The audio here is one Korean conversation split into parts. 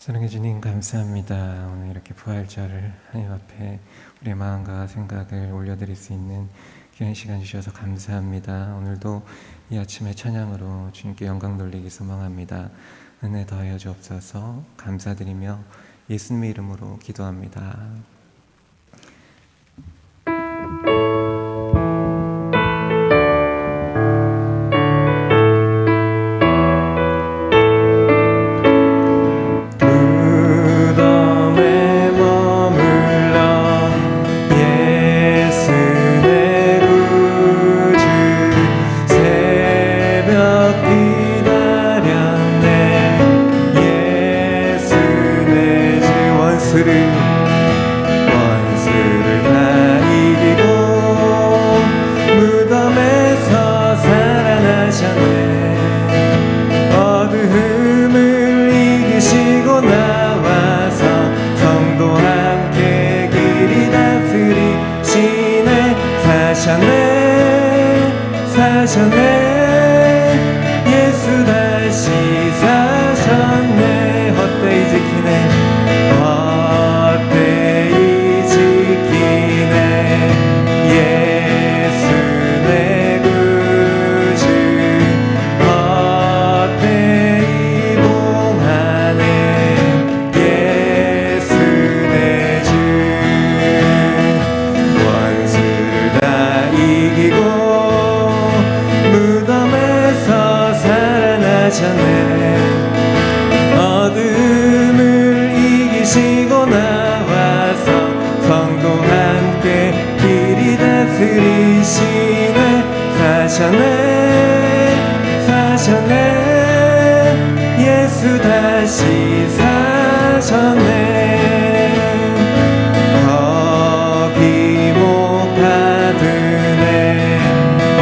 사랑해 주님 감사합니다. 오늘 이렇게 부활절을 하나님 앞에 우리의 마음과 생각을 올려드릴 수 있는 귀한 시간 주셔서 감사합니다. 오늘도 이 아침의 찬양으로 주님께 영광 돌리기 소망합니다. 은혜 더하여 주옵소서. 감사드리며 예수님의 이름으로 기도합니다. 원수를 다 이기고 무덤에서 살아나셨네. 어두움을 이기시고 나와서 성도 함께 길이 다스리시네. 사셨네 예수 다시 사셨네. 헛되이 지키네 예수 내 구주 헛되이 봉하네. 예수 내 주 원수를 다 이기고 무덤에서 살아나셨네. 어둠을 이기시고 나와서 성도 함께 길이 다스리시네. 사셨네 예수 다시 사셨네. 거기 못 가두네.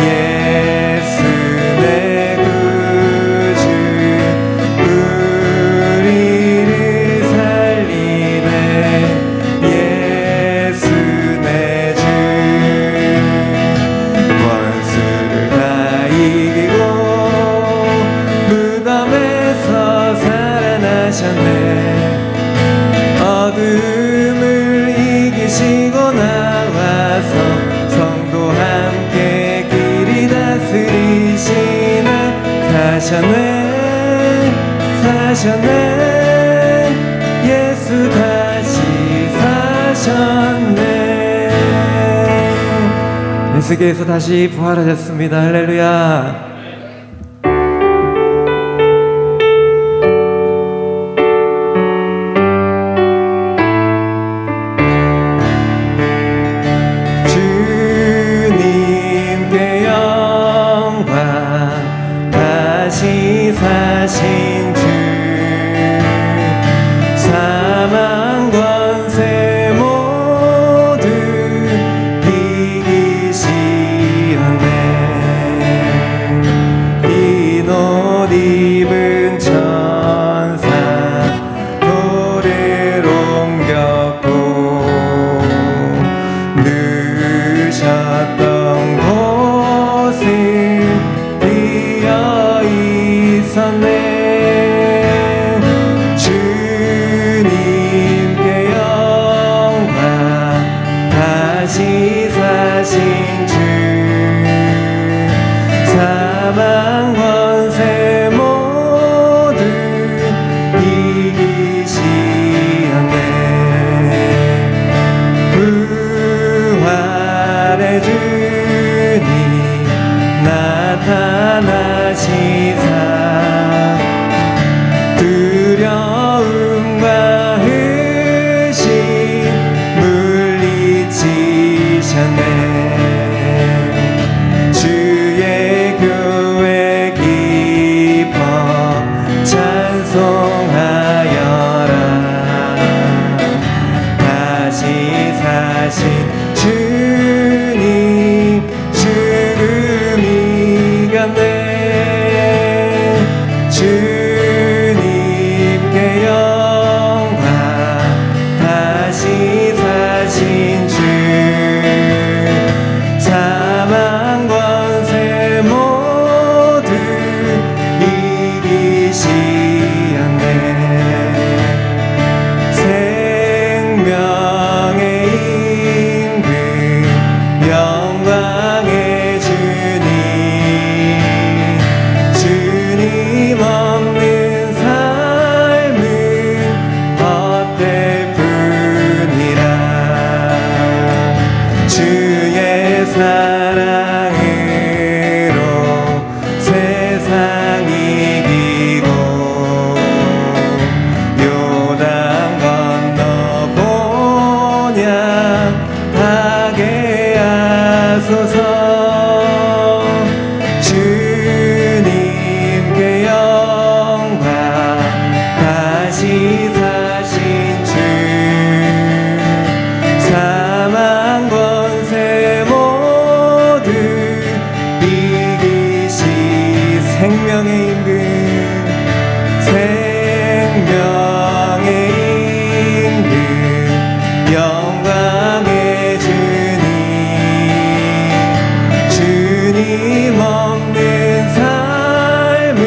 예수 내 구주 우리를 살리네. 예수 내 주 원수를 다 이기고 무덤에서 살아나셨네. 어둠을 이기시고 나와서 성도 함께 길이 다스리시네. 사셨네 예수 다시 사셨네. 예수께서 다시 부활하셨습니다. 할렐루야. 주님께 영광 다시 사신 주 사망 권세 모두 이기시었네. 흰 옷 입은 천사 돌을 옮겼고 누우셨던 곳을 비어 있었네. 주님께 영광 다시 사신 주 사망 권세 모두 이기시었네. 부활의 주님 나타나시사 두려움과 의심 물리치셨네. 주의 교회 기뻐 찬송하여라. 다시 사신 주님 죽음 이겼네. 주님께 영광 다시 사신 주 사망 권세 모두 이기시었네. 명예 임금 영광의 주님 주님 없는 삶은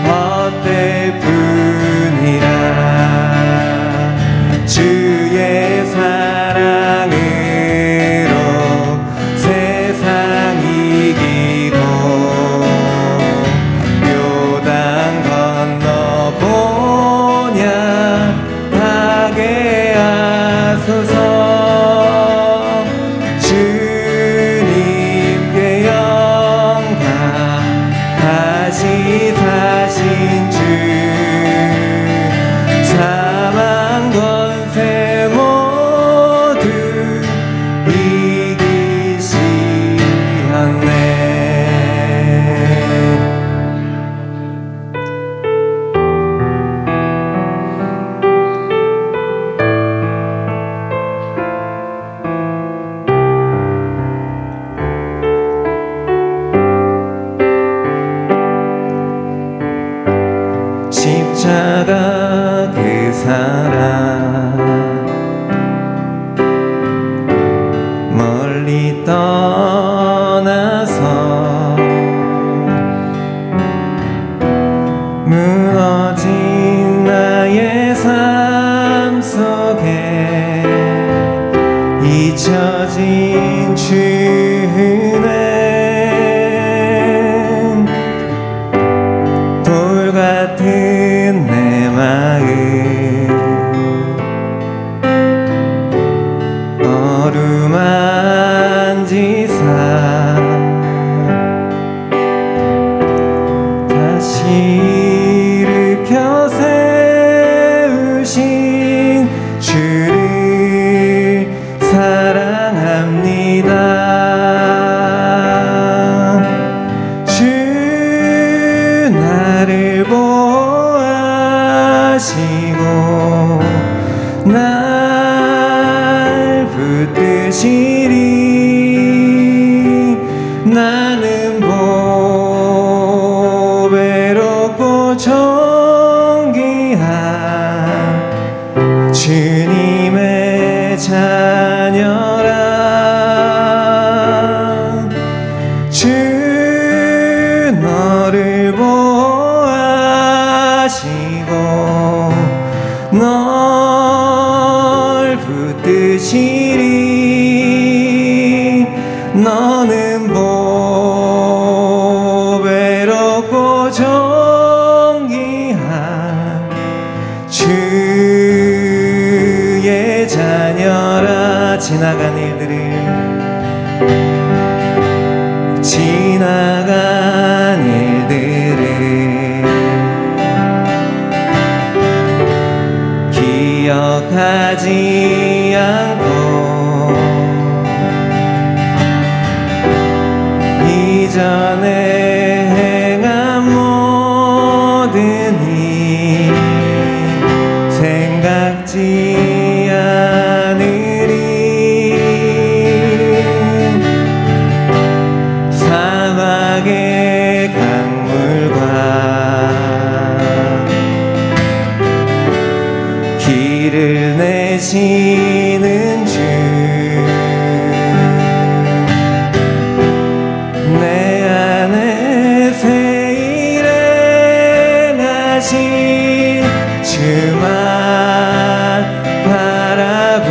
헛될 뿐이라 주의 사랑으로 세상 이기고 요단 건너보냐 하게 하소서 주님께 영광 다시 사신 주 사망 권세 모두 이기시었네. 십자가 그 사랑 멀리 떠나서 무너진 나의 삶 속에 잊혀진 주는 돌 같은 내 마음 어루만지사 다시 일으켜 세우신 주를 사랑합니다. 주 나를 보호하시고 날 붙드시리 나는 보배롭고 존귀한 주님의 자녀라 주 너를 보호하시고 널 붙드시리 너는 보배롭고 존귀한 주의 자녀라 지나간 일들을 기억하지 않고 이전에 행한 모든 일 생각지 않으리 사막의 강물과 길을 내시는 주 내 안에 새 일을 하신 주만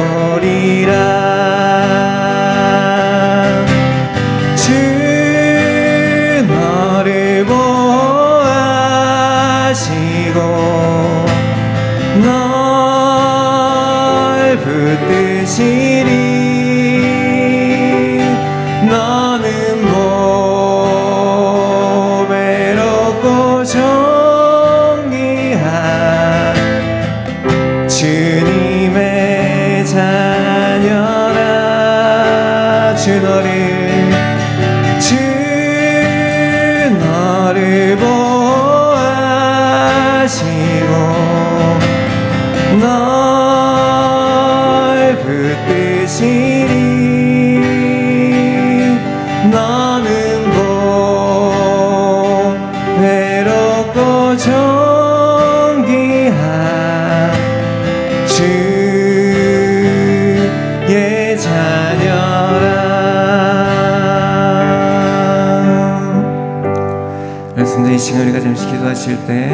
바라보리라 주 너를 보호하시고 널 붙드시리 너는 보배롭고 존귀한 주님의 자녀라 주 너를 보호하시고 널 붙드시리 너는 보배롭고 존귀한 부활하실 때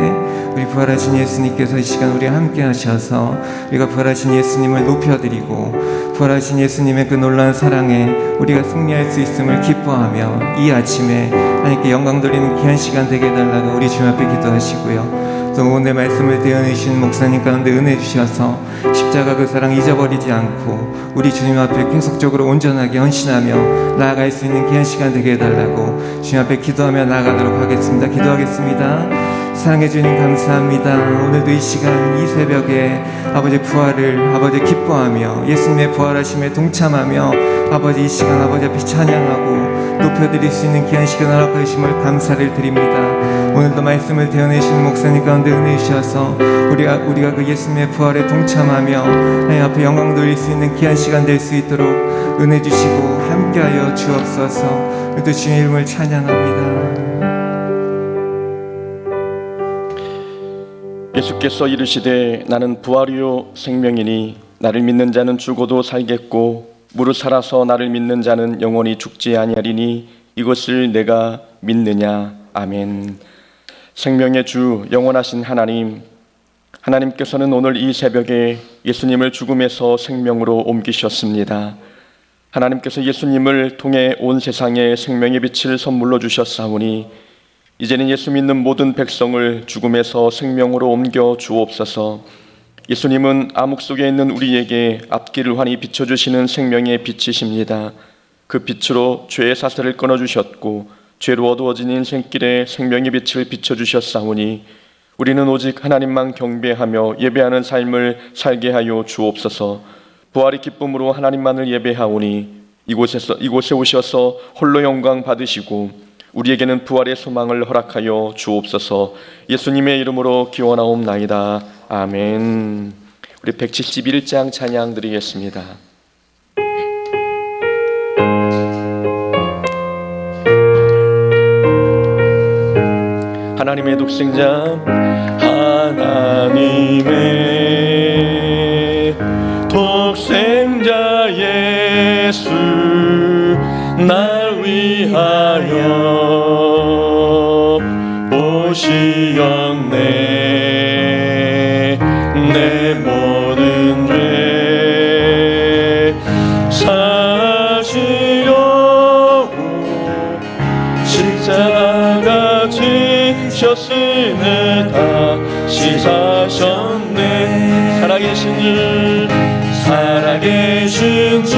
우리 부활하신 예수님께서 이 시간 우리와 함께 하셔서 우리가 부활하신 예수님을 높여드리고 부활하신 예수님의 그 놀라운 사랑에 우리가 승리할 수 있음을 기뻐하며 이 아침에 하나님께 영광 돌리는 귀한 시간 되게 해달라고 우리 주님 앞에 기도하시고요. 또 오늘 말씀을 대언해주신 목사님 가운데 은혜 주셔서 십자가 그 사랑 잊어버리지 않고 우리 주님 앞에 계속적으로 온전하게 헌신하며 나아갈 수 있는 귀한 시간 되게 해달라고 주님 앞에 기도하며 나아가도록 하겠습니다. 기도하겠습니다. 사랑해 주님 감사합니다. 오늘도 이 시간 이 새벽에 아버지 부활을 아버지 기뻐하며 예수님의 부활하심에 동참하며 아버지 이 시간 아버지 앞에 찬양하고 높여드릴 수 있는 귀한 시간 허락하심을 감사를 드립니다. 오늘도 말씀을 대언해주시는 목사님 가운데 은혜 주셔서 우리가 그 예수님의 부활에 동참하며 하나님 앞에 영광 돌릴 수 있는 귀한 시간 될 수 있도록 은혜 주시고 함께하여 주옵소서. 또 주의 이름을 찬양합니다. 예수께서 이르시되 나는 부활이요 생명이니 나를 믿는 자는 죽어도 살겠고 무릇 살아서 나를 믿는 자는 영원히 죽지 아니하리니 이것을 내가 믿느냐. 아멘. 생명의 주 영원하신 하나님께서는 오늘 이 새벽에 예수님을 죽음에서 생명으로 옮기셨습니다. 하나님께서 예수님을 통해 온 세상에 생명의 빛을 선물로 주셨사오니 이제는 예수 믿는 모든 백성을 죽음에서 생명으로 옮겨 주옵소서. 예수님은 암흑 속에 있는 우리에게 앞길을 환히 비춰주시는 생명의 빛이십니다. 그 빛으로 죄의 사슬을 끊어주셨고 죄로 어두워진 인생길에 생명의 빛을 비춰주셨사오니 우리는 오직 하나님만 경배하며 예배하는 삶을 살게 하여 주옵소서. 부활의 기쁨으로 하나님만을 예배하오니 이곳에 오셔서 홀로 영광 받으시고 우리에게는 부활의 소망을 허락하여 주옵소서. 예수님의 이름으로 기원하옵나이다. 아멘. 우리 171장 찬양 드리겠습니다. 하나님의 독생자 하나님의 독생자 예수 날 위하여 오시었네. 내 모든 죄 사시려고 십자가 지셨으니 다시 사셨네. 살아계신 주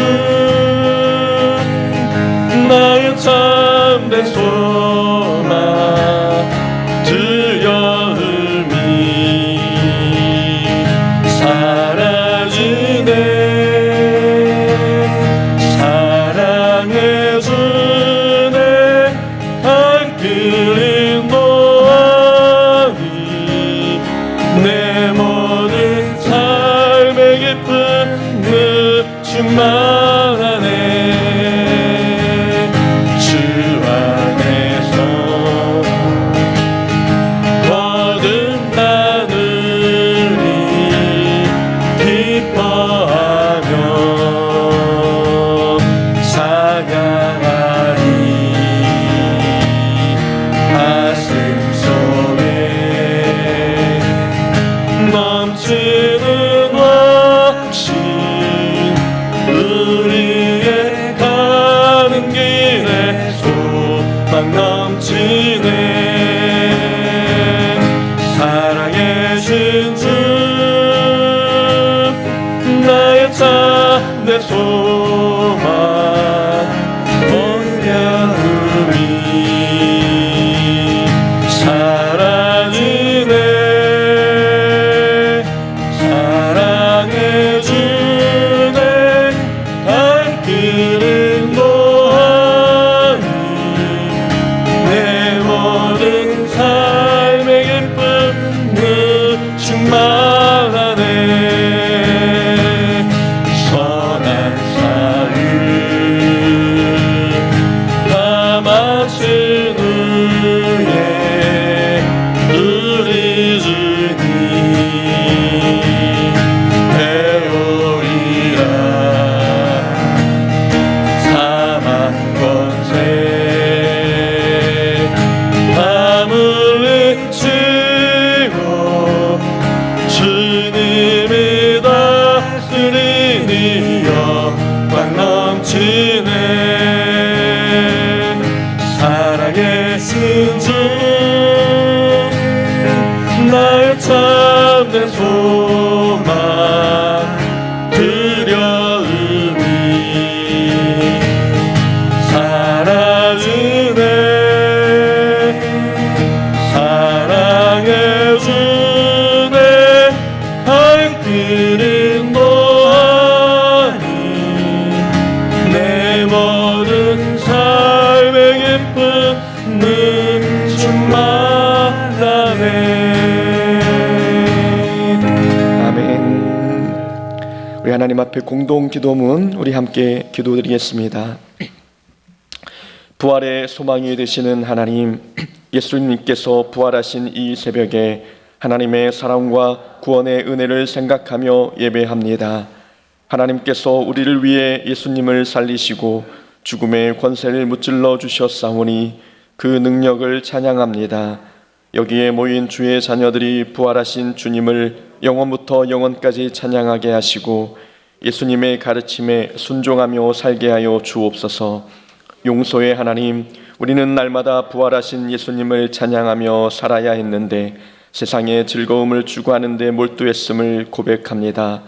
나의 참된 소망 두려움이 사라지네. 사랑해 주네. 발길이 노하니 내 모든 삶의 기쁨을 충만하네. 넘치는 확신 우리의 가는 길에 소망 넘치네. 살아계신 주 나의 참된 소망 온유함이 충만하네. 선한 삶 참된 소망 드려으니 사랑으네 사랑해주네 발길은 노하니 내 모든 삶의 기쁨은 충만하네. 우리 하나님 앞에 공동 기도문 우리 함께 기도드리겠습니다. 부활의 소망이 되시는 하나님, 예수님께서 부활하신 이 새벽에 하나님의 사랑과 구원의 은혜를 생각하며 예배합니다. 하나님께서 우리를 위해 예수님을 살리시고 죽음의 권세를 무찔러 주셨사오니 그 능력을 찬양합니다. 여기에 모인 주의 자녀들이 부활하신 주님을 영원부터 영원까지 찬양하게 하시고 예수님의 가르침에 순종하며 살게 하여 주옵소서. 용서의 하나님, 우리는 날마다 부활하신 예수님을 찬양하며 살아야 했는데 세상에 즐거움을 추구하는 데 몰두했음을 고백합니다.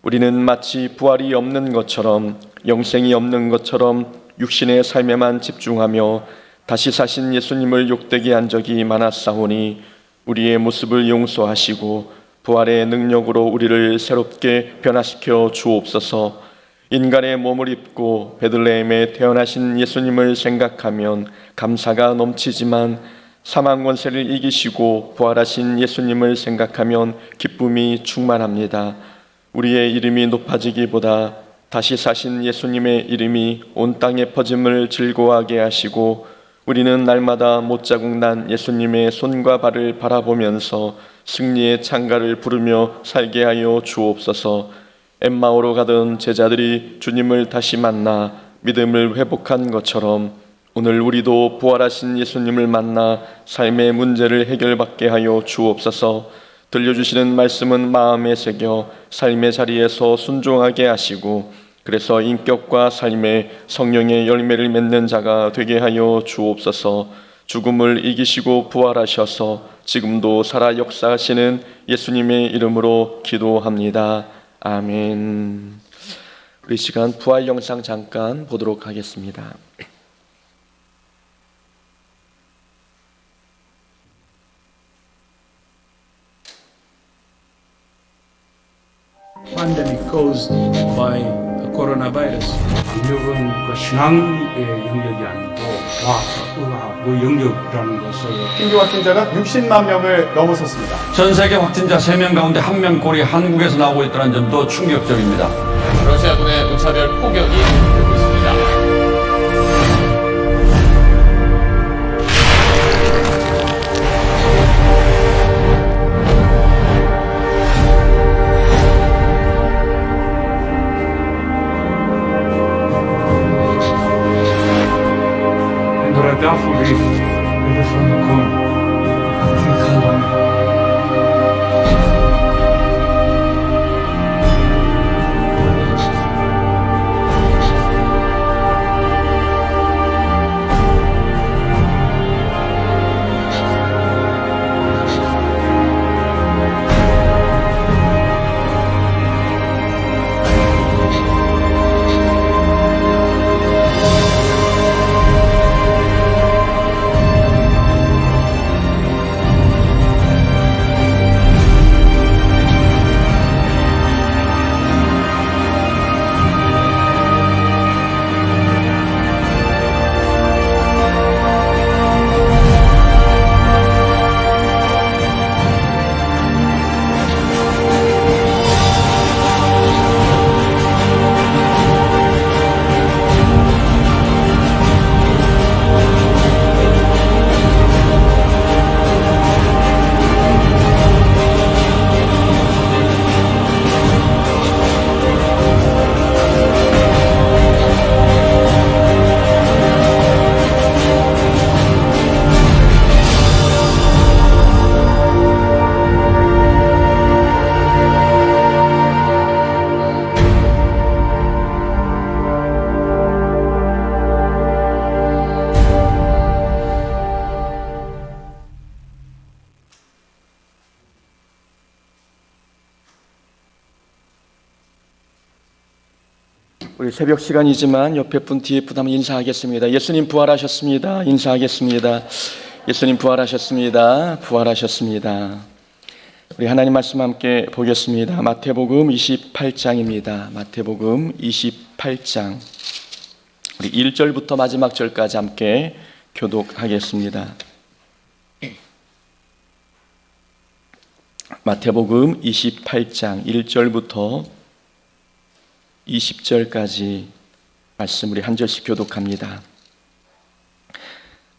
우리는 마치 부활이 없는 것처럼, 영생이 없는 것처럼 육신의 삶에만 집중하며 다시 사신 예수님을 욕되게 한 적이 많았사오니 우리의 모습을 용서하시고 부활의 능력으로 우리를 새롭게 변화시켜 주옵소서. 인간의 몸을 입고 베들레헴에 태어나신 예수님을 생각하면 감사가 넘치지만 사망 권세를 이기시고 부활하신 예수님을 생각하면 기쁨이 충만합니다. 우리의 이름이 높아지기보다 다시 사신 예수님의 이름이 온 땅에 퍼짐을 즐거워하게 하시고 우리는 날마다 못자국 난 예수님의 손과 발을 바라보면서 승리의 찬가를 부르며 살게 하여 주옵소서. 엠마오로 가던 제자들이 주님을 다시 만나 믿음을 회복한 것처럼 오늘 우리도 부활하신 예수님을 만나 삶의 문제를 해결받게 하여 주옵소서. 들려주시는 말씀은 마음에 새겨 삶의 자리에서 순종하게 하시고 그래서 인격과 삶의 성령의 열매를 맺는 자가 되게 하여 주옵소서. 죽음을 이기시고 부활하셔서 지금도 살아 역사하시는 예수님의 이름으로 기도합니다. 아멘. 우리 시간 부활 영상 잠깐 보도록 하겠습니다. pandemic caused by the coronavirus. 방역은 그 신앙의 영역이 아니고 과학과 의학의 영역이라는 것을 신규 확진자가 60만 명을 넘어섰습니다. 전 세계 확진자 3명 가운데 1명 꼴이 한국에서 나오고 있다는 점도 충격적입니다. 러시아군의 무차별 포격이 계속되고 있습니다. dafür wir davon bekommen. 우리 새벽 시간이지만 옆에 분 뒤에 분 한번 인사하겠습니다. 예수님 부활하셨습니다. 인사하겠습니다. 예수님 부활하셨습니다. 부활하셨습니다. 우리 하나님 말씀 함께 보겠습니다. 마태복음 28장입니다. 마태복음 28장 우리 1절부터 마지막 절까지 함께 교독하겠습니다. 마태복음 28장 1절부터 20절까지 말씀 우리 한 절씩 교독합니다.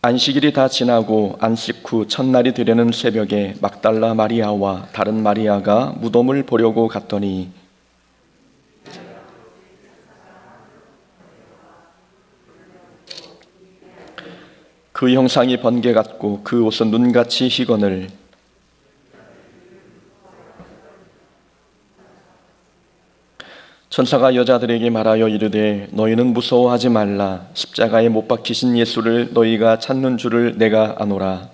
안식일이 다 지나고 안식 후 첫날이 되려는 새벽에 막달라 마리아와 다른 마리아가 무덤을 보려고 갔더니 그 형상이 번개 같고 그 옷은 눈같이 희거늘 천사가 여자들에게 말하여 이르되 너희는 무서워하지 말라. 십자가에 못 박히신 예수를 너희가 찾는 줄을 내가 아노라.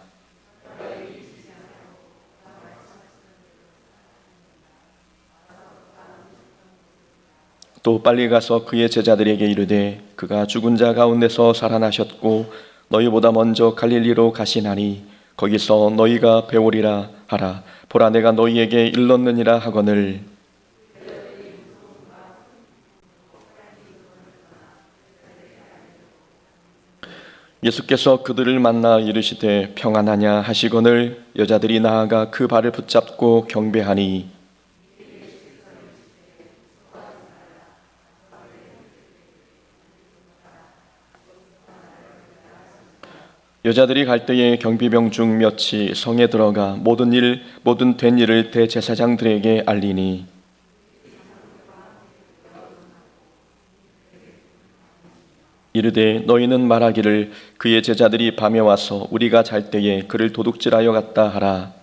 또 빨리 가서 그의 제자들에게 이르되 그가 죽은 자 가운데서 살아나셨고 너희보다 먼저 갈릴리로 가시나니 거기서 너희가 배우리라 하라. 보라 내가 너희에게 일렀느니라 하거늘 예수께서 그들을 만나 이르시되 평안하냐 하시거늘 여자들이 나아가 그 발을 붙잡고 경배하니 여자들이 갈 때에 경비병 중 몇이 성에 들어가 모든 된 일을 대제사장들에게 알리니 이르되 너희는 말하기를 그의 제자들이 밤에 와서 우리가 잘 때에 그를 도둑질하여 갔다 하라.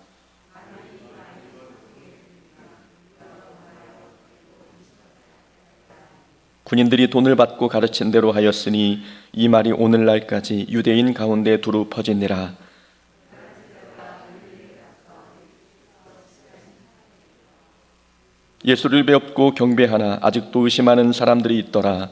군인들이 돈을 받고 가르친 대로 하였으니 이 말이 오늘날까지 유대인 가운데 두루 퍼지니라. 예수를 배웁고 경배하나 아직도 의심하는 사람들이 있더라.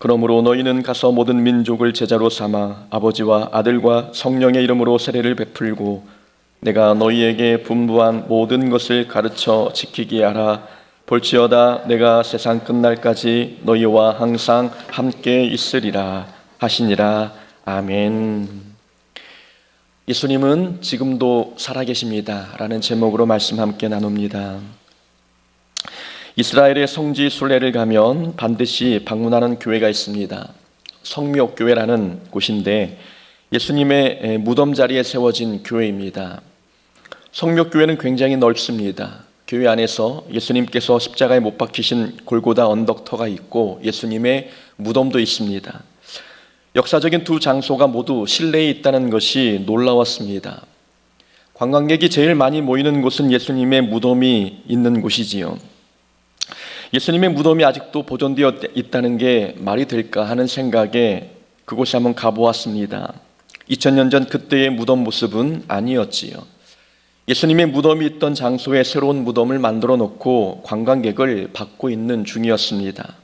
그러므로 너희는 가서 모든 민족을 제자로 삼아 아버지와 아들과 성령의 이름으로 세례를 베풀고 내가 너희에게 분부한 모든 것을 가르쳐 지키게 하라. 볼지어다 내가 세상 끝날까지 너희와 항상 함께 있으리라 하시니라. 아멘. 예수님은 지금도 살아계십니다 라는 제목으로 말씀 함께 나눕니다. 이스라엘의 성지 순례를 가면 반드시 방문하는 교회가 있습니다. 성묘교회라는 곳인데 예수님의 무덤 자리에 세워진 교회입니다. 성묘교회는 굉장히 넓습니다. 교회 안에서 예수님께서 십자가에 못 박히신 골고다 언덕터가 있고 예수님의 무덤도 있습니다. 역사적인 두 장소가 모두 실내에 있다는 것이 놀라웠습니다. 관광객이 제일 많이 모이는 곳은 예수님의 무덤이 있는 곳이지요. 예수님의 무덤이 아직도 보존되어 있다는 게 말이 될까 하는 생각에 그곳에 한번 가보았습니다. 2000년 전 그때의 무덤 모습은 아니었지요. 예수님의 무덤이 있던 장소에 새로운 무덤을 만들어 놓고 관광객을 받고 있는 중이었습니다.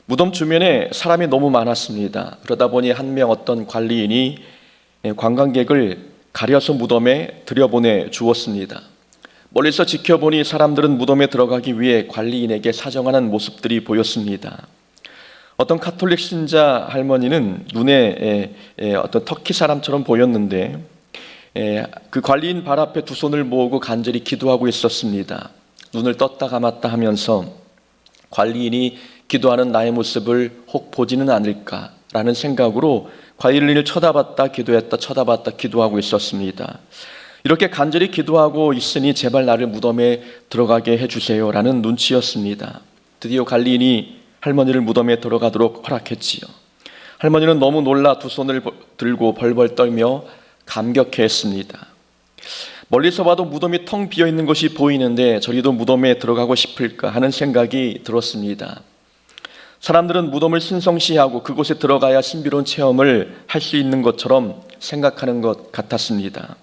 무덤 주변에 사람이 너무 많았습니다. 그러다 보니 한 명 어떤 관리인이 관광객을 가려서 무덤에 들여보내 주었습니다. 멀리서 지켜보니 사람들은 무덤에 들어가기 위해 관리인에게 사정하는 모습들이 보였습니다. 어떤 카톨릭 신자 할머니는 눈에 어떤 터키 사람처럼 보였는데 그 관리인 발 앞에 두 손을 모으고 간절히 기도하고 있었습니다. 눈을 떴다 감았다 하면서 관리인이 기도하는 나의 모습을 혹 보지는 않을까라는 생각으로 관리인을 쳐다봤다 기도했다 쳐다봤다 기도하고 있었습니다. 이렇게 간절히 기도하고 있으니 제발 나를 무덤에 들어가게 해주세요라는 눈치였습니다. 드디어 관리인이 할머니를 무덤에 들어가도록 허락했지요. 할머니는 너무 놀라 두 손을 들고 벌벌 떨며 감격해했습니다. 멀리서 봐도 무덤이 텅 비어있는 것이 보이는데 저리도 무덤에 들어가고 싶을까 하는 생각이 들었습니다. 사람들은 무덤을 신성시하고 그곳에 들어가야 신비로운 체험을 할 수 있는 것처럼 생각하는 것 같았습니다.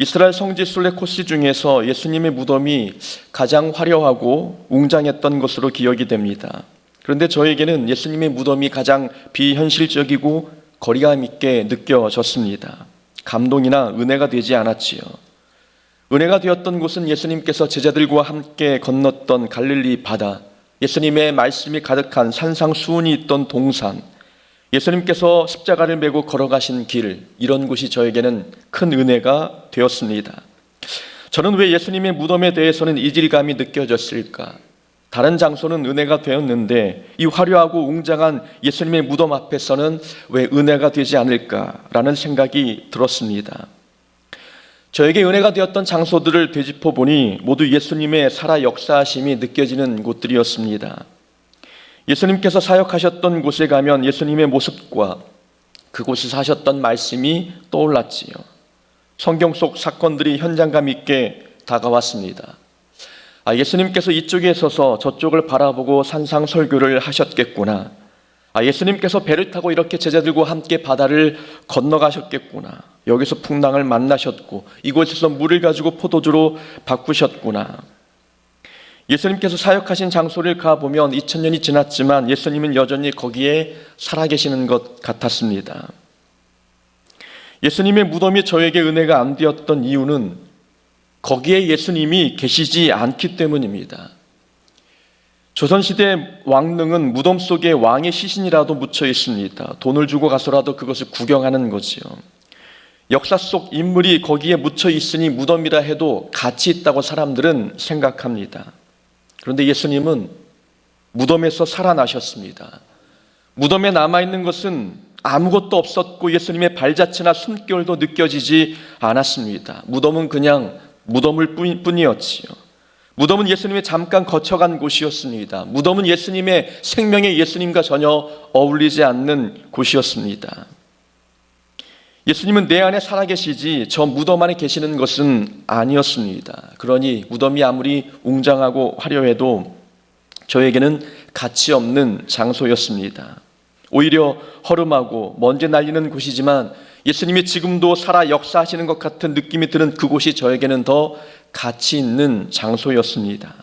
이스라엘 성지 술레코시 중에서 예수님의 무덤이 가장 화려하고 웅장했던 것으로 기억이 됩니다. 그런데 저에게는 예수님의 무덤이 가장 비현실적이고 거리감 있게 느껴졌습니다. 감동이나 은혜가 되지 않았지요. 은혜가 되었던 곳은 예수님께서 제자들과 함께 건넜던 갈릴리 바다, 예수님의 말씀이 가득한 산상수훈이 있던 동산, 예수님께서 십자가를 메고 걸어가신 길, 이런 곳이 저에게는 큰 은혜가 되었습니다. 저는 왜 예수님의 무덤에 대해서는 이질감이 느껴졌을까? 다른 장소는 은혜가 되었는데 이 화려하고 웅장한 예수님의 무덤 앞에서는 왜 은혜가 되지 않을까라는 생각이 들었습니다. 저에게 은혜가 되었던 장소들을 되짚어 보니 모두 예수님의 살아 역사하심이 느껴지는 곳들이었습니다. 예수님께서 사역하셨던 곳에 가면 예수님의 모습과 그곳에서 하셨던 말씀이 떠올랐지요. 성경 속 사건들이 현장감 있게 다가왔습니다. 예수님께서 이쪽에 서서 저쪽을 바라보고 산상설교를 하셨겠구나. 예수님께서 배를 타고 이렇게 제자들과 함께 바다를 건너가셨겠구나. 여기서 풍랑을 만나셨고 이곳에서 물을 가지고 포도주로 바꾸셨구나. 예수님께서 사역하신 장소를 가보면 2000년이 지났지만 예수님은 여전히 거기에 살아계시는 것 같았습니다. 예수님의 무덤이 저에게 은혜가 안 되었던 이유는 거기에 예수님이 계시지 않기 때문입니다. 조선시대 왕릉은 무덤 속에 왕의 시신이라도 묻혀 있습니다. 돈을 주고 가서라도 그것을 구경하는 거지요. 역사 속 인물이 거기에 묻혀 있으니 무덤이라 해도 가치 있다고 사람들은 생각합니다. 그런데 예수님은 무덤에서 살아나셨습니다. 무덤에 남아있는 것은 아무것도 없었고 예수님의 발자취나 숨결도 느껴지지 않았습니다. 무덤은 그냥 무덤일 뿐이었지요. 무덤은 예수님이 잠깐 거쳐간 곳이었습니다. 무덤은 예수님의 생명의 예수님과 전혀 어울리지 않는 곳이었습니다. 예수님은 내 안에 살아계시지 저 무덤 안에 계시는 것은 아니었습니다. 그러니 무덤이 아무리 웅장하고 화려해도 저에게는 가치 없는 장소였습니다. 오히려 허름하고 먼지 날리는 곳이지만 예수님이 지금도 살아 역사하시는 것 같은 느낌이 드는 그곳이 저에게는 더 가치 있는 장소였습니다.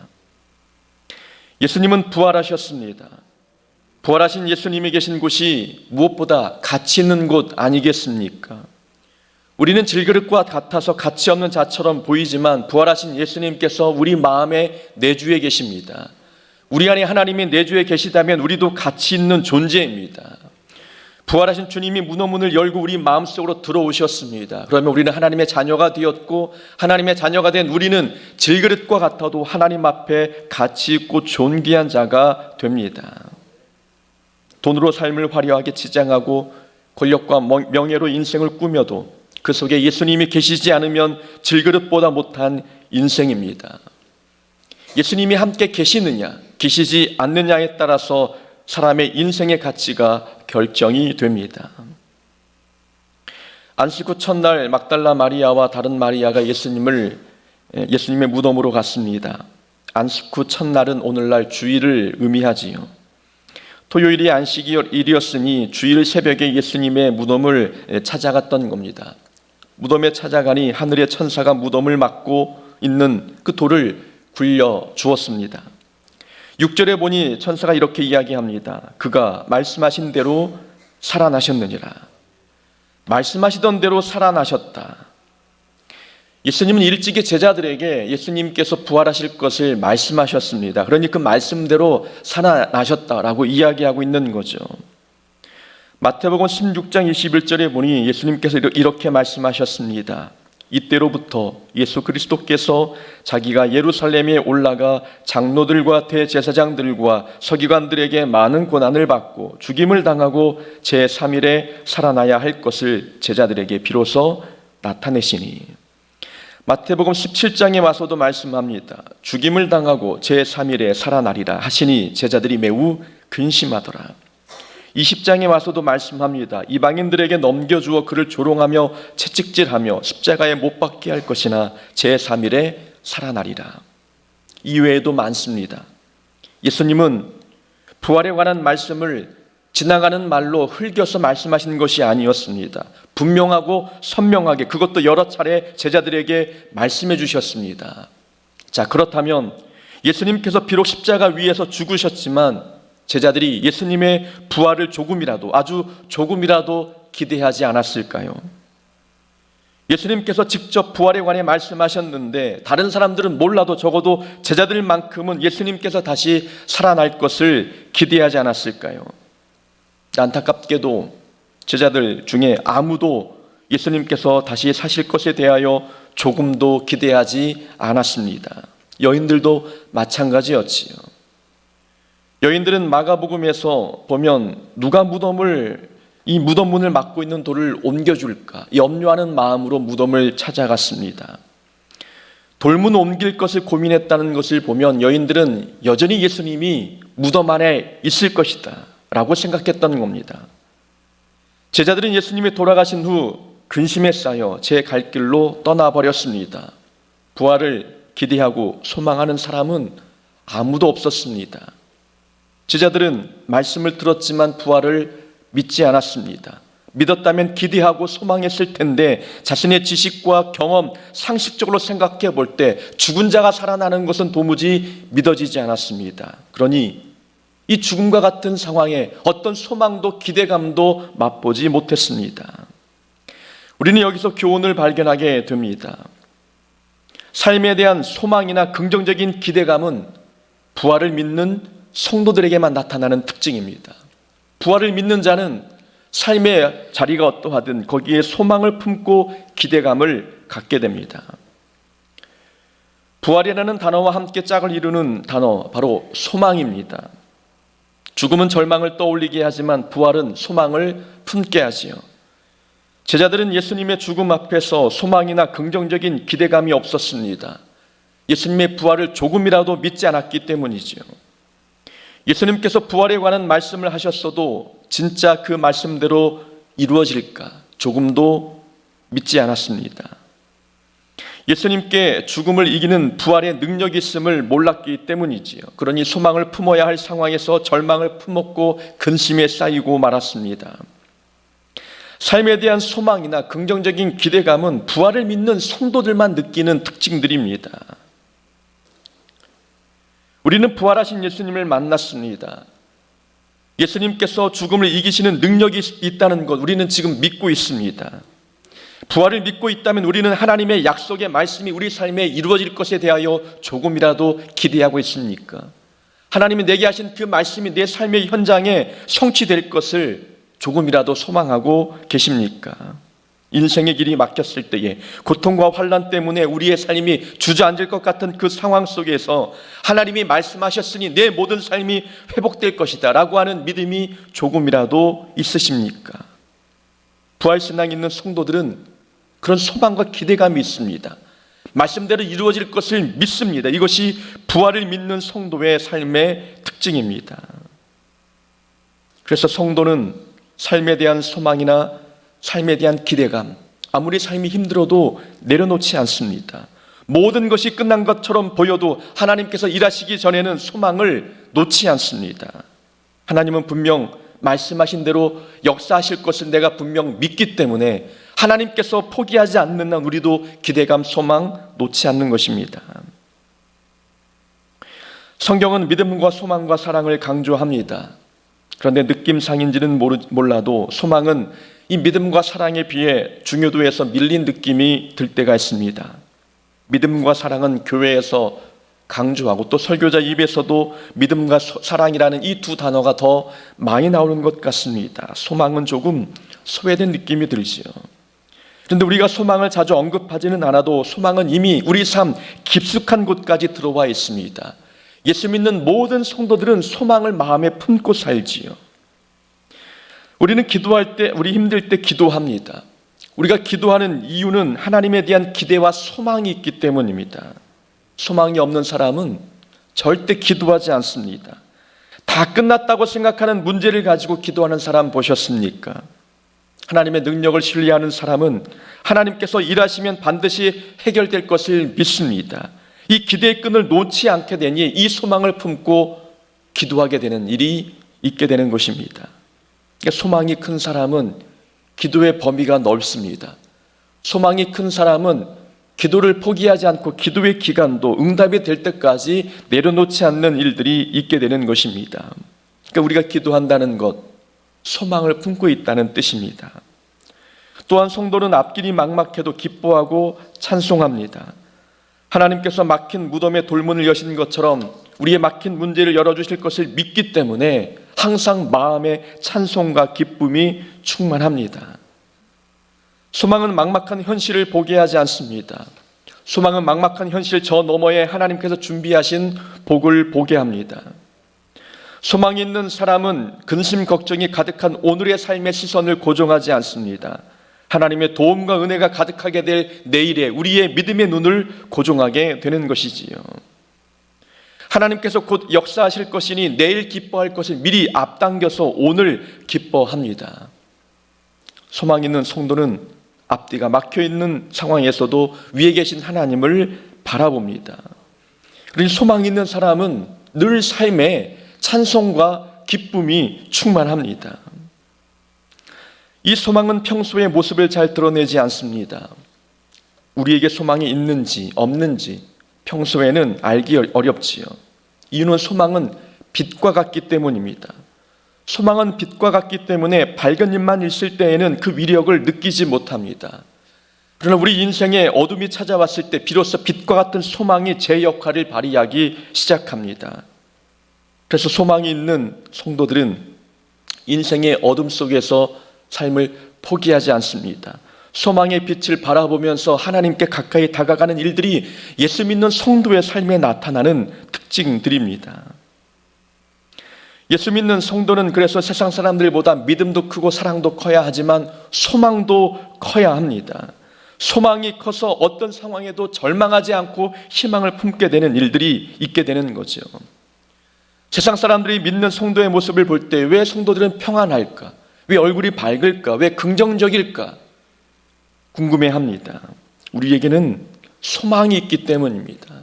예수님은 부활하셨습니다. 부활하신 예수님이 계신 곳이 무엇보다 가치 있는 곳 아니겠습니까? 우리는 질그릇과 같아서 가치 없는 자처럼 보이지만 부활하신 예수님께서 우리 마음의 내주에 계십니다. 우리 안에 하나님이 내주에 계시다면 우리도 가치 있는 존재입니다. 부활하신 주님이 무덤문을 열고 우리 마음속으로 들어오셨습니다. 그러면 우리는 하나님의 자녀가 되었고 하나님의 자녀가 된 우리는 질그릇과 같아도 하나님 앞에 가치 있고 존귀한 자가 됩니다. 돈으로 삶을 화려하게 지장하고 권력과 명예로 인생을 꾸며도 그 속에 예수님이 계시지 않으면 질그릇보다 못한 인생입니다. 예수님이 함께 계시느냐 계시지 않느냐에 따라서 사람의 인생의 가치가 결정이 됩니다. 안식 후 첫날 막달라 마리아와 다른 마리아가 예수님의 무덤으로 갔습니다. 안식 후 첫날은 오늘날 주일을 의미하지요. 토요일이 안식일이었으니 주일 새벽에 예수님의 무덤을 찾아갔던 겁니다. 무덤에 찾아가니 하늘의 천사가 무덤을 막고 있는 그 돌을 굴려 주었습니다. 6절에 보니 천사가 이렇게 이야기합니다. 그가 말씀하신 대로 살아나셨느니라. 말씀하시던 대로 살아나셨다. 예수님은 일찍이 제자들에게 예수님께서 부활하실 것을 말씀하셨습니다. 그러니 그 말씀대로 살아나셨다라고 이야기하고 있는 거죠. 마태복음 16장 21절에 보니 예수님께서 이렇게 말씀하셨습니다. 이때로부터 예수 그리스도께서 자기가 예루살렘에 올라가 장로들과 대제사장들과 서기관들에게 많은 고난을 받고 죽임을 당하고 제3일에 살아나야 할 것을 제자들에게 비로소 나타내시니, 마태복음 17장에 와서도 말씀합니다. 죽임을 당하고 제3일에 살아나리라 하시니 제자들이 매우 근심하더라. 20장에 와서도 말씀합니다. 이방인들에게 넘겨주어 그를 조롱하며 채찍질하며 십자가에 못 박게 할 것이나 제3일에 살아나리라. 이외에도 많습니다. 예수님은 부활에 관한 말씀을 지나가는 말로 흘겨서 말씀하시는 것이 아니었습니다. 분명하고 선명하게 그것도 여러 차례 제자들에게 말씀해 주셨습니다. 자, 그렇다면 예수님께서 비록 십자가 위에서 죽으셨지만 제자들이 예수님의 부활을 조금이라도, 아주 조금이라도 기대하지 않았을까요? 예수님께서 직접 부활에 관해 말씀하셨는데 다른 사람들은 몰라도 적어도 제자들만큼은 예수님께서 다시 살아날 것을 기대하지 않았을까요? 안타깝게도 제자들 중에 아무도 예수님께서 다시 사실 것에 대하여 조금도 기대하지 않았습니다. 여인들도 마찬가지였지요. 여인들은 마가복음에서 보면 누가 이 무덤 문을 막고 있는 돌을 옮겨줄까 염려하는 마음으로 무덤을 찾아갔습니다. 돌문 옮길 것을 고민했다는 것을 보면 여인들은 여전히 예수님이 무덤 안에 있을 것이다 라고 생각했던 겁니다. 제자들은 예수님이 돌아가신 후 근심에 쌓여 제 갈 길로 떠나버렸습니다. 부활을 기대하고 소망하는 사람은 아무도 없었습니다. 제자들은 말씀을 들었지만 부활을 믿지 않았습니다. 믿었다면 기대하고 소망했을 텐데 자신의 지식과 경험, 상식적으로 생각해 볼 때 죽은 자가 살아나는 것은 도무지 믿어지지 않았습니다. 그러니 이 죽음과 같은 상황에 어떤 소망도 기대감도 맛보지 못했습니다. 우리는 여기서 교훈을 발견하게 됩니다. 삶에 대한 소망이나 긍정적인 기대감은 부활을 믿는 성도들에게만 나타나는 특징입니다. 부활을 믿는 자는 삶의 자리가 어떠하든 거기에 소망을 품고 기대감을 갖게 됩니다. 부활이라는 단어와 함께 짝을 이루는 단어 바로 소망입니다. 죽음은 절망을 떠올리게 하지만 부활은 소망을 품게 하지요. 제자들은 예수님의 죽음 앞에서 소망이나 긍정적인 기대감이 없었습니다. 예수님의 부활을 조금이라도 믿지 않았기 때문이죠. 예수님께서 부활에 관한 말씀을 하셨어도 진짜 그 말씀대로 이루어질까 조금도 믿지 않았습니다. 예수님께 죽음을 이기는 부활의 능력이 있음을 몰랐기 때문이지요. 그러니 소망을 품어야 할 상황에서 절망을 품었고 근심에 쌓이고 말았습니다. 삶에 대한 소망이나 긍정적인 기대감은 부활을 믿는 성도들만 느끼는 특징들입니다. 우리는 부활하신 예수님을 만났습니다. 예수님께서 죽음을 이기시는 능력이 있다는 것 우리는 지금 믿고 있습니다. 부활을 믿고 있다면 우리는 하나님의 약속의 말씀이 우리 삶에 이루어질 것에 대하여 조금이라도 기대하고 있습니까? 하나님이 내게 하신 그 말씀이 내 삶의 현장에 성취될 것을 조금이라도 소망하고 계십니까? 인생의 길이 막혔을 때에 고통과 환난 때문에 우리의 삶이 주저앉을 것 같은 그 상황 속에서 하나님이 말씀하셨으니 내 모든 삶이 회복될 것이다 라고 하는 믿음이 조금이라도 있으십니까? 부활신앙이 있는 성도들은 그런 소망과 기대감이 있습니다. 말씀대로 이루어질 것을 믿습니다. 이것이 부활을 믿는 성도의 삶의 특징입니다. 그래서 성도는 삶에 대한 소망이나 삶에 대한 기대감, 아무리 삶이 힘들어도 내려놓지 않습니다. 모든 것이 끝난 것처럼 보여도 하나님께서 일하시기 전에는 소망을 놓지 않습니다. 하나님은 분명 말씀하신 대로 역사하실 것을 내가 분명 믿기 때문에 하나님께서 포기하지 않는 한 우리도 기대감, 소망 놓지 않는 것입니다. 성경은 믿음과 소망과 사랑을 강조합니다. 그런데 느낌상인지는 몰라도 소망은 이 믿음과 사랑에 비해 중요도에서 밀린 느낌이 들 때가 있습니다. 믿음과 사랑은 교회에서 강조하고 또 설교자 입에서도 믿음과 사랑이라는 이 두 단어가 더 많이 나오는 것 같습니다. 소망은 조금 소외된 느낌이 들지요. 그런데 우리가 소망을 자주 언급하지는 않아도 소망은 이미 우리 삶 깊숙한 곳까지 들어와 있습니다. 예수 믿는 모든 성도들은 소망을 마음에 품고 살지요. 우리는 기도할 때, 우리 힘들 때 기도합니다. 우리가 기도하는 이유는 하나님에 대한 기대와 소망이 있기 때문입니다. 소망이 없는 사람은 절대 기도하지 않습니다. 다 끝났다고 생각하는 문제를 가지고 기도하는 사람 보셨습니까? 하나님의 능력을 신뢰하는 사람은 하나님께서 일하시면 반드시 해결될 것을 믿습니다. 이 기대의 끈을 놓지 않게 되니 이 소망을 품고 기도하게 되는 일이 있게 되는 것입니다. 그러니까 소망이 큰 사람은 기도의 범위가 넓습니다. 소망이 큰 사람은 기도를 포기하지 않고 기도의 기간도 응답이 될 때까지 내려놓지 않는 일들이 있게 되는 것입니다. 그러니까 우리가 기도한다는 것, 소망을 품고 있다는 뜻입니다. 또한 성도는 앞길이 막막해도 기뻐하고 찬송합니다. 하나님께서 막힌 무덤의 돌문을 여신 것처럼 우리의 막힌 문제를 열어주실 것을 믿기 때문에 항상 마음에 찬송과 기쁨이 충만합니다. 소망은 막막한 현실을 보게 하지 않습니다. 소망은 막막한 현실 저 너머에 하나님께서 준비하신 복을 보게 합니다. 소망이 있는 사람은 근심 걱정이 가득한 오늘의 삶의 시선을 고정하지 않습니다. 하나님의 도움과 은혜가 가득하게 될 내일에 우리의 믿음의 눈을 고정하게 되는 것이지요. 하나님께서 곧 역사하실 것이니 내일 기뻐할 것을 미리 앞당겨서 오늘 기뻐합니다. 소망 있는 성도는 앞뒤가 막혀있는 상황에서도 위에 계신 하나님을 바라봅니다. 그러니 소망 있는 사람은 늘 삶에 찬송과 기쁨이 충만합니다. 이 소망은 평소의 모습을 잘 드러내지 않습니다. 우리에게 소망이 있는지 없는지 평소에는 알기 어렵지요. 이유는 소망은 빛과 같기 때문입니다. 소망은 빛과 같기 때문에 밝은 잎만 있을 때에는 그 위력을 느끼지 못합니다. 그러나 우리 인생에 어둠이 찾아왔을 때 비로소 빛과 같은 소망이 제 역할을 발휘하기 시작합니다. 그래서 소망이 있는 성도들은 인생의 어둠 속에서 삶을 포기하지 않습니다. 소망의 빛을 바라보면서 하나님께 가까이 다가가는 일들이 예수 믿는 성도의 삶에 나타나는 특징들입니다. 예수 믿는 성도는 그래서 세상 사람들보다 믿음도 크고 사랑도 커야 하지만 소망도 커야 합니다. 소망이 커서 어떤 상황에도 절망하지 않고 희망을 품게 되는 일들이 있게 되는 거죠. 세상 사람들이 믿는 성도의 모습을 볼 때 왜 성도들은 평안할까? 왜 얼굴이 밝을까? 왜 긍정적일까? 궁금해합니다. 우리에게는 소망이 있기 때문입니다.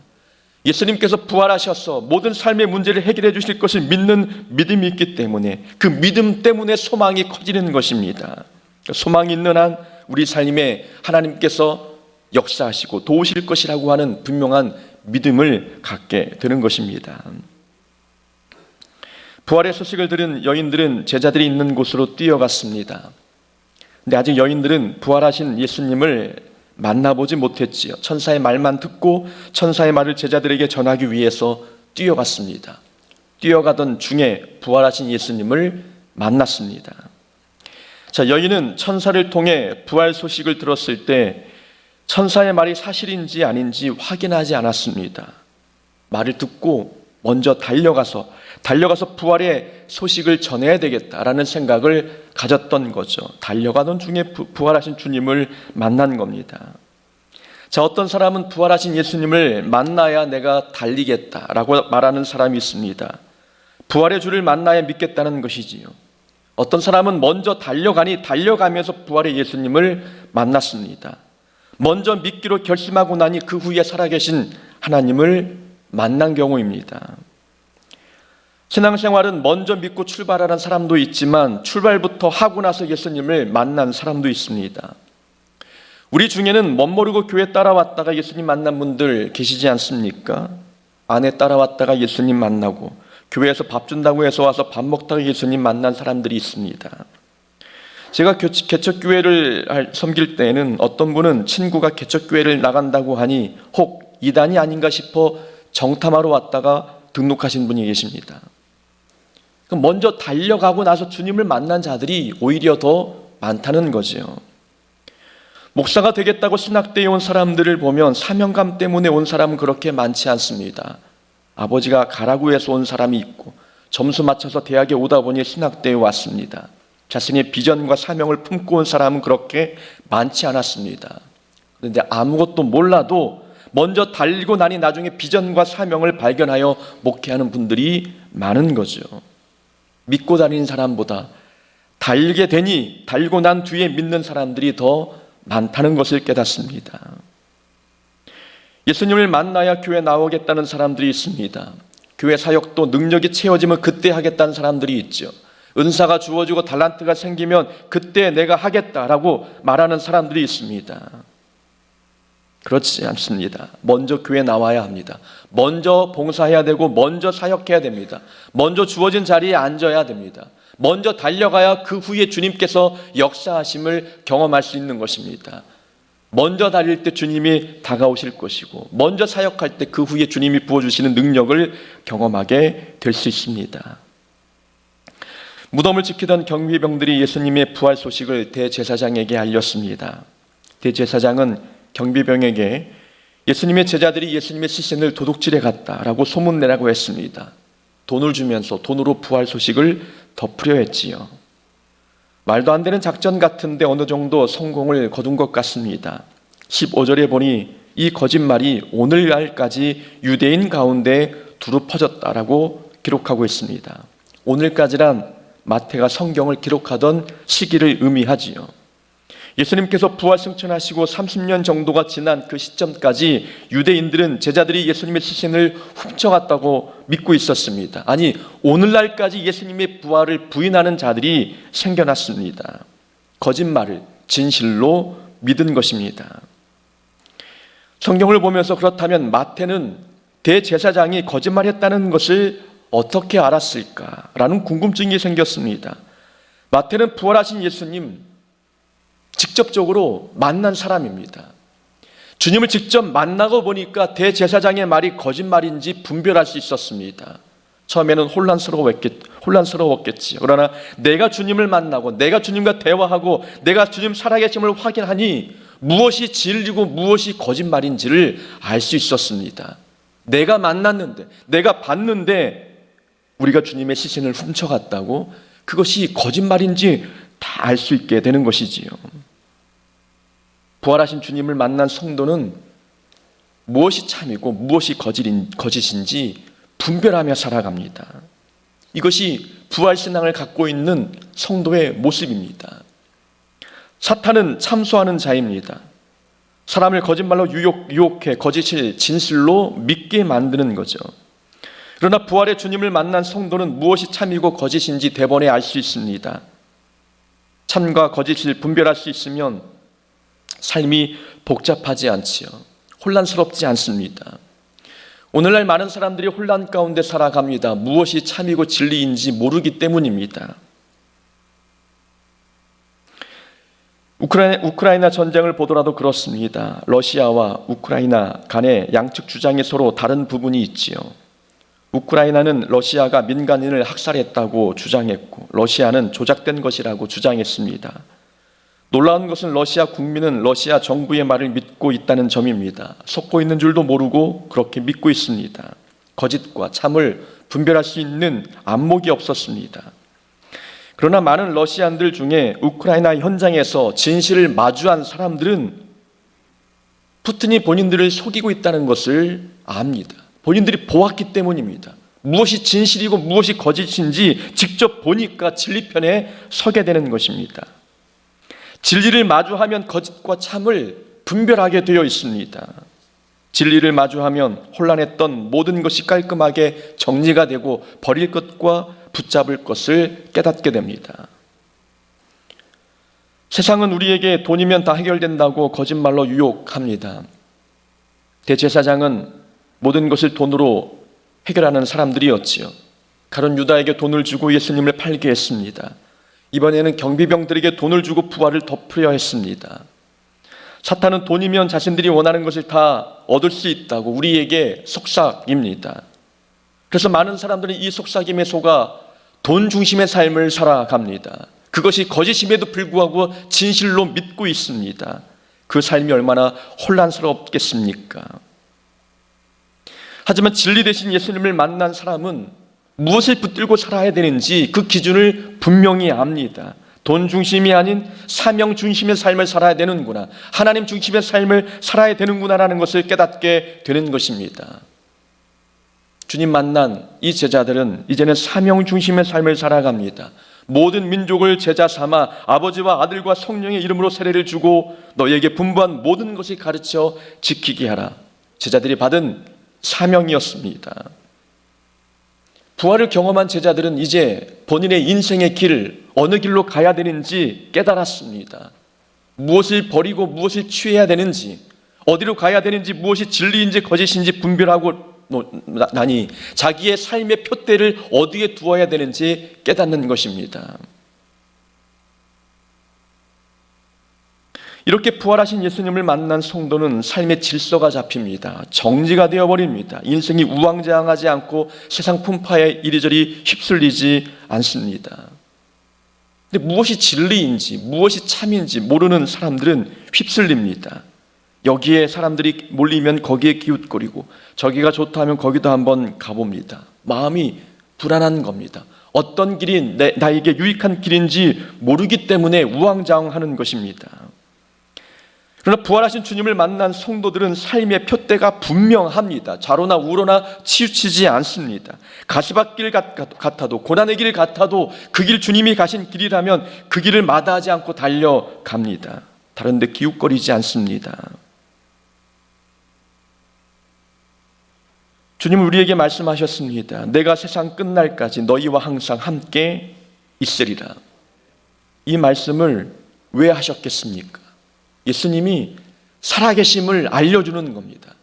예수님께서 부활하셔서 모든 삶의 문제를 해결해 주실 것을 믿는 믿음이 있기 때문에 그 믿음 때문에 소망이 커지는 것입니다. 소망이 있는 한 우리 삶에 하나님께서 역사하시고 도우실 것이라고 하는 분명한 믿음을 갖게 되는 것입니다. 부활의 소식을 들은 여인들은 제자들이 있는 곳으로 뛰어갔습니다. 근데 아직 여인들은 부활하신 예수님을 만나보지 못했지요. 천사의 말만 듣고 천사의 말을 제자들에게 전하기 위해서 뛰어갔습니다. 뛰어가던 중에 부활하신 예수님을 만났습니다. 자, 여인은 천사를 통해 부활 소식을 들었을 때 천사의 말이 사실인지 아닌지 확인하지 않았습니다. 말을 듣고 먼저 달려가서 부활의 소식을 전해야 되겠다라는 생각을 가졌던 거죠. 달려가던 중에 부활하신 주님을 만난 겁니다. 자, 어떤 사람은 부활하신 예수님을 만나야 내가 달리겠다라고 말하는 사람이 있습니다. 부활의 주를 만나야 믿겠다는 것이지요. 어떤 사람은 먼저 달려가면서 부활의 예수님을 만났습니다. 먼저 믿기로 결심하고 나니 그 후에 살아계신 하나님을 만난 경우입니다. 신앙생활은 먼저 믿고 출발하는 사람도 있지만 출발부터 하고 나서 예수님을 만난 사람도 있습니다. 우리 중에는 멋모르고 교회 따라왔다가 예수님 만난 분들 계시지 않습니까? 아내 따라왔다가 예수님 만나고 교회에서 밥 준다고 해서 와서 밥 먹다가 예수님 만난 사람들이 있습니다. 제가 개척교회를 섬길 때에는 어떤 분은 친구가 개척교회를 나간다고 하니 혹 이단이 아닌가 싶어 정탐하러 왔다가 등록하신 분이 계십니다. 먼저 달려가고 나서 주님을 만난 자들이 오히려 더 많다는 거죠. 목사가 되겠다고 신학대에 온 사람들을 보면 사명감 때문에 온 사람은 그렇게 많지 않습니다. 아버지가 가라고 해서 온 사람이 있고 점수 맞춰서 대학에 오다 보니 신학대에 왔습니다. 자신의 비전과 사명을 품고 온 사람은 그렇게 많지 않았습니다. 그런데 아무것도 몰라도 먼저 달리고 나니 나중에 비전과 사명을 발견하여 목회하는 분들이 많은 거죠. 믿고 다니는 사람보다 달고 난 뒤에 믿는 사람들이 더 많다는 것을 깨닫습니다. 예수님을 만나야 교회 나오겠다는 사람들이 있습니다. 교회 사역도 능력이 채워지면 그때 하겠다는 사람들이 있죠. 은사가 주어지고 달란트가 생기면 그때 내가 하겠다라고 말하는 사람들이 있습니다. 그렇지 않습니다. 먼저 교회 나와야 합니다. 먼저 봉사해야 되고 먼저 사역해야 됩니다. 먼저 주어진 자리에 앉아야 됩니다. 먼저 달려가야 그 후에 주님께서 역사하심을 경험할 수 있는 것입니다. 먼저 달릴 때 주님이 다가오실 것이고 먼저 사역할 때 그 후에 주님이 부어주시는 능력을 경험하게 될 수 있습니다. 무덤을 지키던 경비병들이 예수님의 부활 소식을 대제사장에게 알렸습니다. 대제사장은 경비병에게 예수님의 제자들이 예수님의 시신을 도둑질해 갔다라고 소문내라고 했습니다. 돈을 주면서 돈으로 부활 소식을 덮으려 했지요. 말도 안 되는 작전 같은데 어느 정도 성공을 거둔 것 같습니다. 15절에 보니 이 거짓말이 오늘날까지 유대인 가운데 두루 퍼졌다라고 기록하고 있습니다. 오늘까지란 마태가 성경을 기록하던 시기를 의미하지요. 예수님께서 부활 승천하시고 30년 정도가 지난 그 시점까지 유대인들은 제자들이 예수님의 시신을 훔쳐갔다고 믿고 있었습니다. 아니, 오늘날까지 예수님의 부활을 부인하는 자들이 생겨났습니다. 거짓말을 진실로 믿은 것입니다. 성경을 보면서 그렇다면 마태는 대제사장이 거짓말했다는 것을 어떻게 알았을까라는 궁금증이 생겼습니다. 마태는 부활하신 예수님 직접적으로 만난 사람입니다. 주님을 직접 만나고 보니까 대제사장의 말이 거짓말인지 분별할 수 있었습니다. 처음에는 혼란스러웠겠지요. 그러나 내가 주님을 만나고 내가 주님과 대화하고 내가 주님 살아계심을 확인하니 무엇이 진리고 무엇이 거짓말인지를 알 수 있었습니다. 내가 만났는데 내가 봤는데 우리가 주님의 시신을 훔쳐갔다고 그것이 거짓말인지 다 알 수 있게 되는 것이지요. 부활하신 주님을 만난 성도는 무엇이 참이고 무엇이 거짓인지 분별하며 살아갑니다. 이것이 부활신앙을 갖고 있는 성도의 모습입니다. 사탄은 참소하는 자입니다. 사람을 거짓말로 유혹해 거짓을 진실로 믿게 만드는 거죠. 그러나 부활의 주님을 만난 성도는 무엇이 참이고 거짓인지 대번에 알 수 있습니다. 참과 거짓을 분별할 수 있으면 삶이 복잡하지 않지요. 혼란스럽지 않습니다. 오늘날 많은 사람들이 혼란 가운데 살아갑니다. 무엇이 참이고 진리인지 모르기 때문입니다. 우크라이나 전쟁을 보더라도 그렇습니다. 러시아와 우크라이나 간의 양측 주장이 서로 다른 부분이 있지요. 우크라이나는 러시아가 민간인을 학살했다고 주장했고 러시아는 조작된 것이라고 주장했습니다. 놀라운 것은 러시아 국민은 러시아 정부의 말을 믿고 있다는 점입니다. 속고 있는 줄도 모르고 그렇게 믿고 있습니다. 거짓과 참을 분별할 수 있는 안목이 없었습니다. 그러나 많은 러시아인들 중에 우크라이나 현장에서 진실을 마주한 사람들은 푸틴이 본인들을 속이고 있다는 것을 압니다. 본인들이 보았기 때문입니다. 무엇이 진실이고 무엇이 거짓인지 직접 보니까 진리편에 서게 되는 것입니다. 진리를 마주하면 거짓과 참을 분별하게 되어 있습니다. 진리를 마주하면 혼란했던 모든 것이 깔끔하게 정리가 되고 버릴 것과 붙잡을 것을 깨닫게 됩니다. 세상은 우리에게 돈이면 다 해결된다고 거짓말로 유혹합니다. 대제사장은 모든 것을 돈으로 해결하는 사람들이었지요. 가룟 유다에게 돈을 주고 예수님을 팔게 했습니다. 이번에는 경비병들에게 돈을 주고 부활을 덮으려 했습니다. 사탄은 돈이면 자신들이 원하는 것을 다 얻을 수 있다고 우리에게 속삭입니다. 그래서 많은 사람들은 이 속삭임에 속아 돈 중심의 삶을 살아갑니다. 그것이 거짓임에도 불구하고 진실로 믿고 있습니다. 그 삶이 얼마나 혼란스럽겠습니까? 하지만 진리 대신 예수님을 만난 사람은 무엇을 붙들고 살아야 되는지 그 기준을 분명히 압니다. 돈 중심이 아닌 사명 중심의 삶을 살아야 되는구나, 하나님 중심의 삶을 살아야 되는구나라는 것을 깨닫게 되는 것입니다. 주님 만난 이 제자들은 이제는 사명 중심의 삶을 살아갑니다. 모든 민족을 제자 삼아 아버지와 아들과 성령의 이름으로 세례를 주고 너희에게 분부한 모든 것을 가르쳐 지키게 하라. 제자들이 받은 사명이었습니다. 부활을 경험한 제자들은 이제 본인의 인생의 길, 어느 길로 가야 되는지 깨달았습니다. 무엇을 버리고 무엇을 취해야 되는지, 어디로 가야 되는지, 무엇이 진리인지 거짓인지 분별하고 나니 자기의 삶의 표대를 어디에 두어야 되는지 깨닫는 것입니다. 이렇게 부활하신 예수님을 만난 성도는 삶의 질서가 잡힙니다. 정지가 되어버립니다. 인생이 우왕좌왕하지 않고 세상 풍파에 이리저리 휩쓸리지 않습니다. 근데 무엇이 진리인지 무엇이 참인지 모르는 사람들은 휩쓸립니다. 여기에 사람들이 몰리면 거기에 기웃거리고 저기가 좋다면 거기도 한번 가봅니다. 마음이 불안한 겁니다. 어떤 길이 나에게 유익한 길인지 모르기 때문에 우왕좌왕하는 것입니다. 그러나 부활하신 주님을 만난 성도들은 삶의 표대가 분명합니다. 좌로나 우로나 치우치지 않습니다. 가시밭길 같아도 고난의 길 같아도 그 길 주님이 가신 길이라면 그 길을 마다하지 않고 달려갑니다. 다른 데 기웃거리지 않습니다. 주님은 우리에게 말씀하셨습니다. 내가 세상 끝날까지 너희와 항상 함께 있으리라. 이 말씀을 왜 하셨겠습니까? 예수님이 살아계심을 알려주는 겁니다.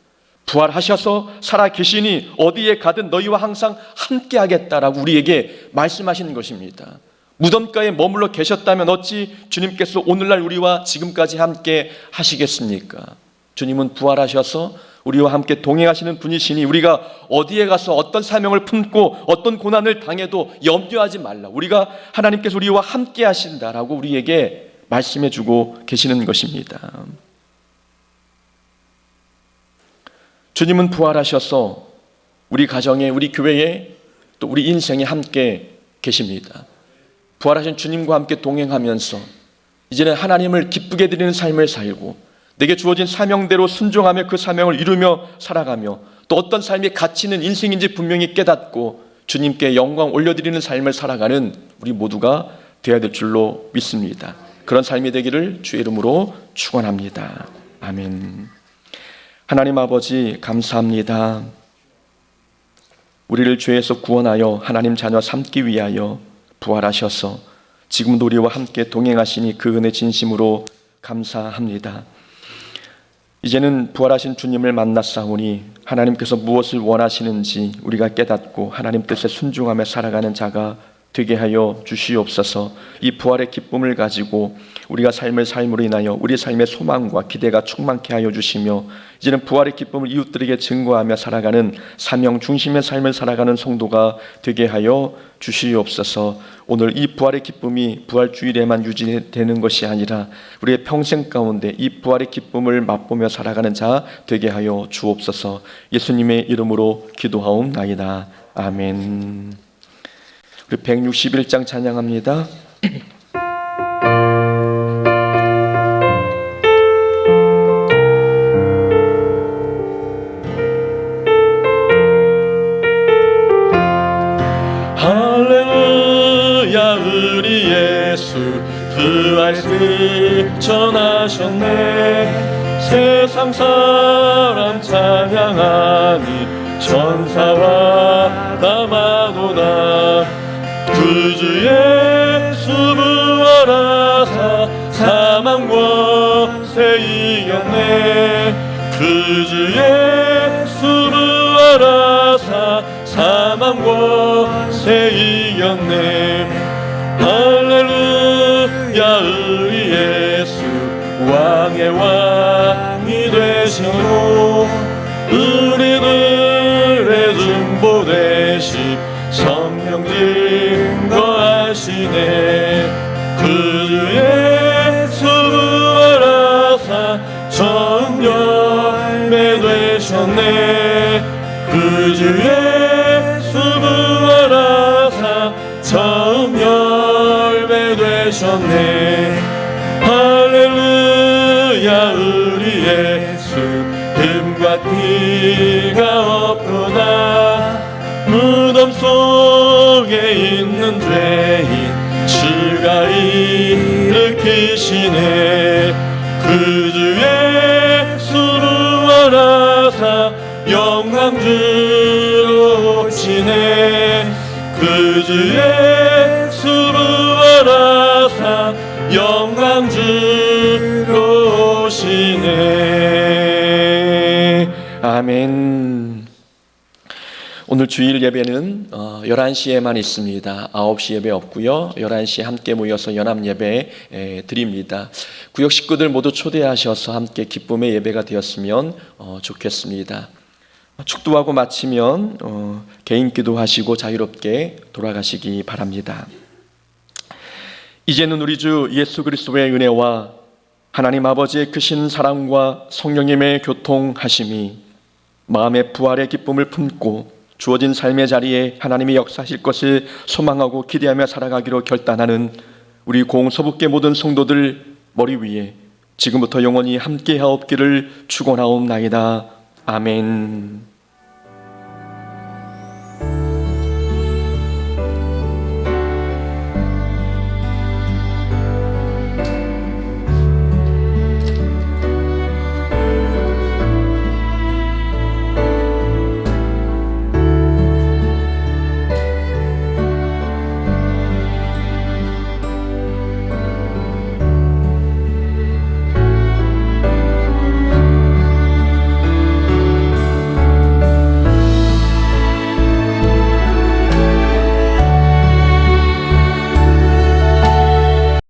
부활하셔서 살아계시니 어디에 가든 너희와 항상 함께 하겠다라고 우리에게 말씀하시는 것입니다. 무덤가에 머물러 계셨다면 어찌 주님께서 오늘날 우리와 지금까지 함께 하시겠습니까? 주님은 부활하셔서 우리와 함께 동행하시는 분이시니 우리가 어디에 가서 어떤 사명을 품고 어떤 고난을 당해도 염려하지 말라. 우리가 하나님께서 우리와 함께 하신다라고 우리에게 말씀해 주고 계시는 것입니다. 주님은 부활하셔서 우리 가정에, 우리 교회에, 또 우리 인생에 함께 계십니다. 부활하신 주님과 함께 동행하면서 이제는 하나님을 기쁘게 드리는 삶을 살고 내게 주어진 사명대로 순종하며 그 사명을 이루며 살아가며 또 어떤 삶이 가치 있는 인생인지 분명히 깨닫고 주님께 영광 올려드리는 삶을 살아가는 우리 모두가 되어야 될 줄로 믿습니다. 그런 삶이 되기를 주의 이름으로 축원합니다. 아멘. 하나님 아버지 감사합니다. 우리를 죄에서 구원하여 하나님 자녀 삼기 위하여 부활하셔서 지금도 우리와 함께 동행하시니 그 은혜 진심으로 감사합니다. 이제는 부활하신 주님을 만났사오니 하나님께서 무엇을 원하시는지 우리가 깨닫고 하나님 뜻에 순종하며 살아가는 자가 되게 하여 주시옵소서. 이 부활의 기쁨을 가지고 우리가 삶을 삶으로 인하여 우리 삶의 소망과 기대가 충만케 하여 주시며 이제는 부활의 기쁨을 이웃들에게 증거하며 살아가는 사명 중심의 삶을 살아가는 성도가 되게 하여 주시옵소서. 오늘 이 부활의 기쁨이 부활주일에만 유지되는 것이 아니라 우리의 평생 가운데 이 부활의 기쁨을 맛보며 살아가는 자 되게 하여 주옵소서. 예수님의 이름으로 기도하옵나이다. 아멘. 우리 161장 찬양합니다. 할렐루야 우리 예수 부활을 전하셨네. 세상 사람 찬양하니 천사와 남아도다. 구주 예수 부활하사 사망 권세 이겼네. 구주 예수 부활하사 사망 권세 이겼네. 할렐루야 우리 예수 왕의 왕이 되시고 우리들의 중보 되시 성령 증거하시네. 구주 예수 부활하사 처음 열매 되셨네. 구주 예수 부활하사 처음 열매 되셨네. 할렐루야 우리 예수 흠과 티가 없도다. 무덤 속에 있는 죄인 주가 일으키시네. 구주 예수 부활하사 영광 주로 오시네. 그 주 예수 부활하사 영광 주로 오시네. 아멘. 오늘 주일 예배는 11시에만 있습니다. 9시 예배 없고요. 11시에 함께 모여서 연합 예배 드립니다. 구역 식구들 모두 초대하셔서 함께 기쁨의 예배가 되었으면 좋겠습니다. 축도하고 마치면 개인 기도하시고 자유롭게 돌아가시기 바랍니다. 이제는 우리 주 예수 그리스도의 은혜와 하나님 아버지의 크신 사랑과 성령님의 교통하심이 마음의 부활의 기쁨을 품고 주어진 삶의 자리에 하나님이 역사하실 것을 소망하고 기대하며 살아가기로 결단하는 우리 공서북계 모든 성도들 머리 위에 지금부터 영원히 함께하옵기를 축원하옵나이다. 아멘.